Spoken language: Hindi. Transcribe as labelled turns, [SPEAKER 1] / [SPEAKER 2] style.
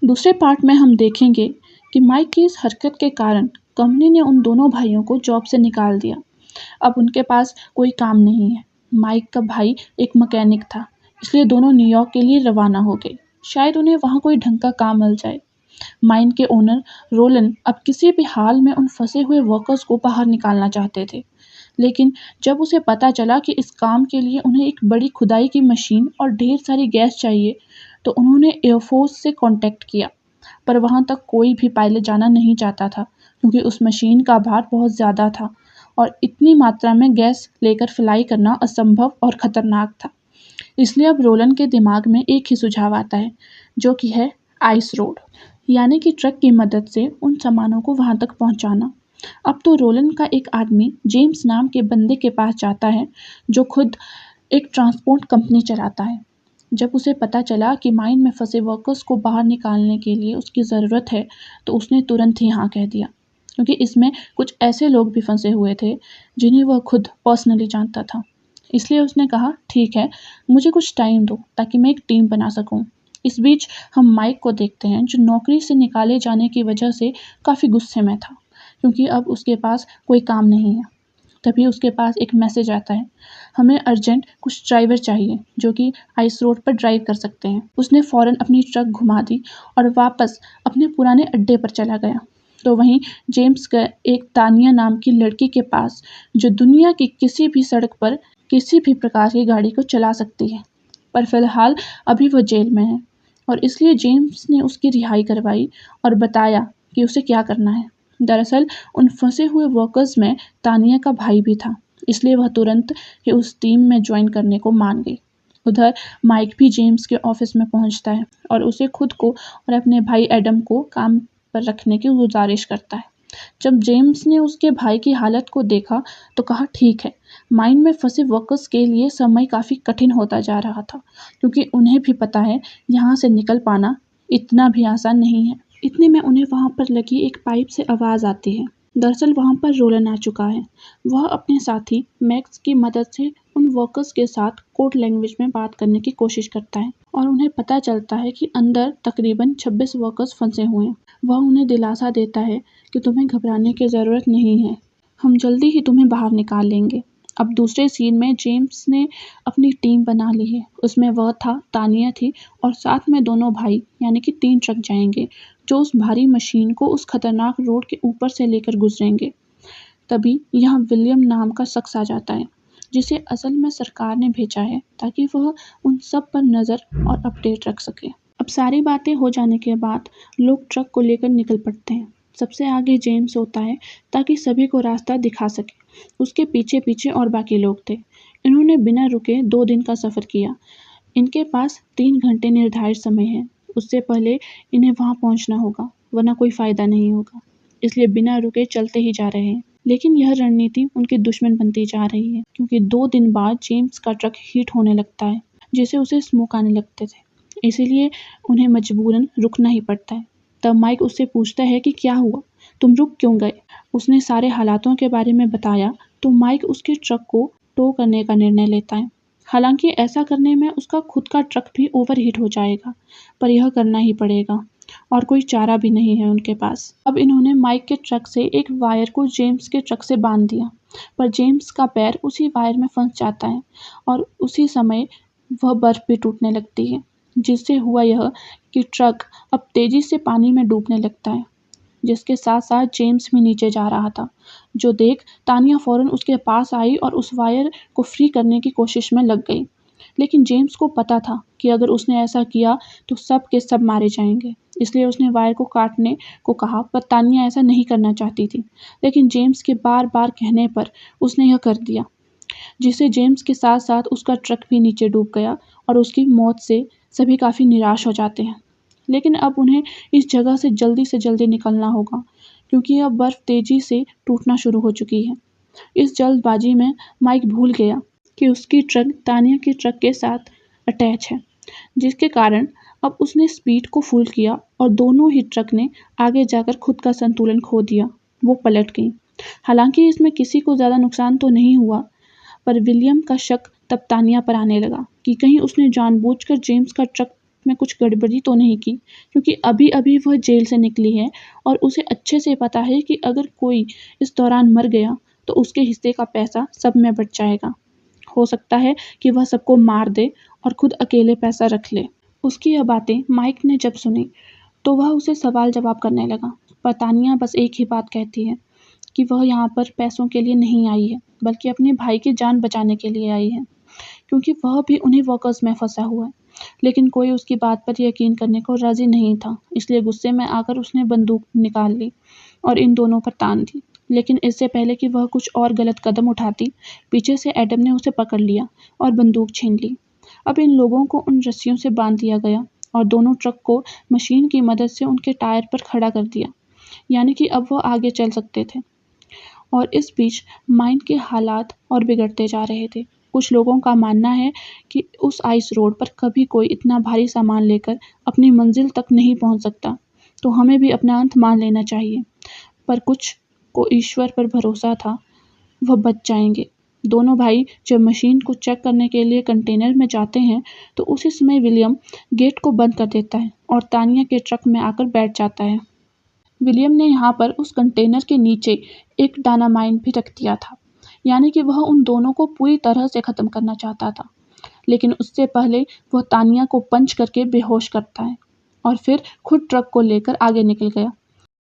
[SPEAKER 1] दूसरे पार्ट में हम देखेंगे कि माइक की इस हरकत के कारण कंपनी ने उन दोनों भाइयों को जॉब से निकाल दिया। अब उनके पास कोई काम नहीं है। माइक का भाई एक मैकेनिक था, इसलिए दोनों न्यूयॉर्क के लिए रवाना हो गए। शायद उन्हें वहाँ कोई ढंग का काम मिल जाए। माइन के ओनर रोलन अब किसी भी हाल में उन फंसे हुए वर्कर्स को बाहर निकालना चाहते थे। लेकिन जब उसे पता चला कि इस काम के लिए उन्हें एक बड़ी खुदाई की मशीन और ढेर सारी गैस चाहिए, तो उन्होंने एयरफोर्स से कांटेक्ट किया। पर वहां तक कोई भी पायलट जाना नहीं चाहता था, क्योंकि उस मशीन का भार बहुत ज़्यादा था और इतनी मात्रा में गैस लेकर फ्लाई करना असंभव और ख़तरनाक था। इसलिए अब रोलन के दिमाग में एक ही सुझाव आता है, जो कि है आइस रोड, यानी कि ट्रक की मदद से उन सामानों को वहां तक पहुंचाना। अब तो रोलन का एक आदमी जेम्स नाम के बंदे के पास जाता है, जो खुद एक ट्रांसपोर्ट कंपनी चलाता है। जब उसे पता चला कि माइन में फंसे वर्कर्स को बाहर निकालने के लिए उसकी ज़रूरत है, तो उसने तुरंत ही हाँ कह दिया, क्योंकि इसमें कुछ ऐसे लोग भी फंसे हुए थे जिन्हें वह खुद पर्सनली जानता था। इसलिए उसने कहा, ठीक है, मुझे कुछ टाइम दो ताकि मैं एक टीम बना सकूं। इस बीच हम माइक को देखते हैं, जो नौकरी से निकाले जाने की वजह से काफ़ी गुस्से में था, क्योंकि अब उसके पास कोई काम नहीं है। तभी उसके पास एक मैसेज आता है, हमें अर्जेंट कुछ ड्राइवर चाहिए जो कि आइस रोड पर ड्राइव कर सकते हैं। उसने फ़ौरन अपनी ट्रक घुमा दी और वापस अपने पुराने अड्डे पर चला गया। तो वहीं जेम्स गए एक तानिया नाम की लड़की के पास, जो दुनिया की किसी भी सड़क पर किसी भी प्रकार की गाड़ी को चला सकती है। पर फिलहाल अभी वह जेल में है, और इसलिए जेम्स ने उसकी रिहाई करवाई और बताया कि उसे क्या करना है। दरअसल उन फंसे हुए वर्कर्स में तानिया का भाई भी था, इसलिए वह तुरंत ही उस टीम में ज्वाइन करने को मान गई। उधर माइक भी जेम्स के ऑफिस में पहुंचता है और उसे खुद को और अपने भाई एडम को काम पर रखने की गुजारिश करता है। जब जेम्स ने उसके भाई की हालत को देखा, तो कहा, ठीक है, माइन में फंसे वर्कर्स के लिए समय काफ़ी कठिन होता जा रहा था, क्योंकि उन्हें भी पता है यहाँ से निकल पाना इतना भी आसान नहीं है। इतने में उन्हें वहाँ पर लगी एक पाइप से आवाज़ आती है। दरअसल वहाँ पर रोलन आ चुका है। वह अपने साथी मैक्स की मदद से उन वर्कर्स के साथ कोड लैंग्वेज में बात करने की कोशिश करता है, और उन्हें पता चलता है कि अंदर तकरीबन 26 वर्कर्स फंसे हुए हैं। वह उन्हें दिलासा देता है कि तुम्हें घबराने की ज़रूरत नहीं है, हम जल्दी ही तुम्हें बाहर निकाल लेंगे। अब दूसरे सीन में जेम्स ने अपनी टीम बना ली है। उसमें वह था, तानिया थी, और साथ में दोनों भाई, यानी कि 3 ट्रक जाएंगे, जो उस भारी मशीन को उस खतरनाक रोड के ऊपर से लेकर गुजरेंगे। तभी यहाँ विलियम नाम का शख्स आ जाता है, जिसे असल में सरकार ने भेजा है ताकि वह उन सब पर नज़र और अपडेट रख सके। अब सारी बातें हो जाने के बाद लोग ट्रक को लेकर निकल पड़ते हैं। सबसे आगे जेम्स होता है, ताकि सभी को रास्ता दिखा सके। उसके पीछे पीछे और बाकी लोग थे। इन्होंने बिना रुके 2 दिन का सफ़र किया। इनके पास 3 घंटे निर्धारित समय है। उससे पहले इन्हें वहाँ पहुँचना होगा, वरना कोई फ़ायदा नहीं होगा। इसलिए बिना रुके चलते ही जा रहे हैं। लेकिन यह रणनीति उनकी दुश्मन बनती जा रही है, क्योंकि 2 दिन बाद जेम्स का ट्रक हीट होने लगता है, जिससे उसे स्मोक आने लगते थे। इसीलिए उन्हें मजबूरन रुकना ही पड़ता है। तब माइक उससे पूछता है कि क्या हुआ, तुम रुक क्यों गए? उसने सारे हालातों के बारे में बताया, तो माइक उसके ट्रक को टो करने का निर्णय लेता है। हालांकि ऐसा करने में उसका खुद का ट्रक भी ओवरहीट हो जाएगा, पर यह करना ही पड़ेगा और कोई चारा भी नहीं है उनके पास। अब इन्होंने माइक के ट्रक से एक वायर को जेम्स के ट्रक से बांध दिया, पर जेम्स का पैर उसी वायर में फंस जाता है और उसी समय वह बर्फ भी टूटने लगती है, जिससे हुआ यह कि ट्रक अब तेजी से पानी में डूबने लगता है, जिसके साथ साथ जेम्स भी नीचे जा रहा था। जो देख तानिया फ़ौरन उसके पास आई और उस वायर को फ्री करने की कोशिश में लग गई। लेकिन जेम्स को पता था कि अगर उसने ऐसा किया तो सब के सब मारे जाएंगे, इसलिए उसने वायर को काटने को कहा, पर तानिया ऐसा नहीं करना चाहती थी। लेकिन जेम्स के बार बार कहने पर उसने यह कर दिया, जिससे जेम्स के साथ साथ उसका ट्रक भी नीचे डूब गया और उसकी मौत से सभी काफ़ी निराश हो जाते हैं। लेकिन अब उन्हें इस जगह से जल्दी निकलना होगा, क्योंकि अब बर्फ़ तेज़ी से टूटना शुरू हो चुकी है। इस जल्दबाजी में माइक भूल गया कि उसकी ट्रक तानिया के ट्रक के साथ अटैच है, जिसके कारण अब उसने स्पीड को फुल किया और दोनों ही ट्रक ने आगे जाकर खुद का संतुलन खो दिया। वो पलट गई। हालांकि इसमें किसी को ज़्यादा नुकसान तो नहीं हुआ, पर विलियम का शक तब तानिया पर आने लगा कि कहीं उसने जानबूझकर जेम्स का ट्रक में कुछ गड़बड़ी तो नहीं की, क्योंकि अभी-अभी वह जेल से निकली है और उसे अच्छे से पता है कि अगर कोई इस दौरान मर गया तो उसके हिस्से का पैसा सब में बँट जाएगा। हो सकता है कि वह सबको मार दे और खुद अकेले पैसा रख ले। उसकी यह बातें माइक ने जब सुनी तो वह उसे सवाल-जवाब करने लगा, पर तानिया बस एक ही बात कहती है कि वह यहाँ पर पैसों के लिए नहीं आई है, बल्कि अपने भाई की जान बचाने के लिए आई है, क्योंकि वह भी उन्हीं वर्कर्स में फँसा हुआ है। लेकिन कोई उसकी बात पर यकीन करने को राज़ी नहीं था, इसलिए गुस्से में आकर उसने बंदूक निकाल ली और इन दोनों पर तान दी। लेकिन इससे पहले कि वह कुछ और गलत कदम उठाती, पीछे से एडम ने उसे पकड़ लिया और बंदूक छीन ली। अब इन लोगों को उन रस्सियों से बांध दिया गया और दोनों ट्रक को मशीन की मदद से उनके टायर पर खड़ा कर दिया, यानी कि अब वो आगे चल सकते थे। और इस बीच माइन के हालात और बिगड़ते जा रहे थे। कुछ लोगों का मानना है कि उस आइस रोड पर कभी कोई इतना भारी सामान लेकर अपनी मंजिल तक नहीं पहुंच सकता, तो हमें भी अपना अंत मान लेना चाहिए। पर कुछ को ईश्वर पर भरोसा था, वह बच जाएंगे। दोनों भाई जब मशीन को चेक करने के लिए कंटेनर में जाते हैं, तो उसी समय विलियम गेट को बंद कर देता है और तानिया के ट्रक में आकर बैठ जाता है। विलियम ने यहाँ पर उस कंटेनर के नीचे एक डायनामाइट भी रख दिया था, यानी कि वह उन दोनों को पूरी तरह से ख़त्म करना चाहता था। लेकिन उससे पहले वह तानिया को पंच करके बेहोश करता है और फिर खुद ट्रक को लेकर आगे निकल गया।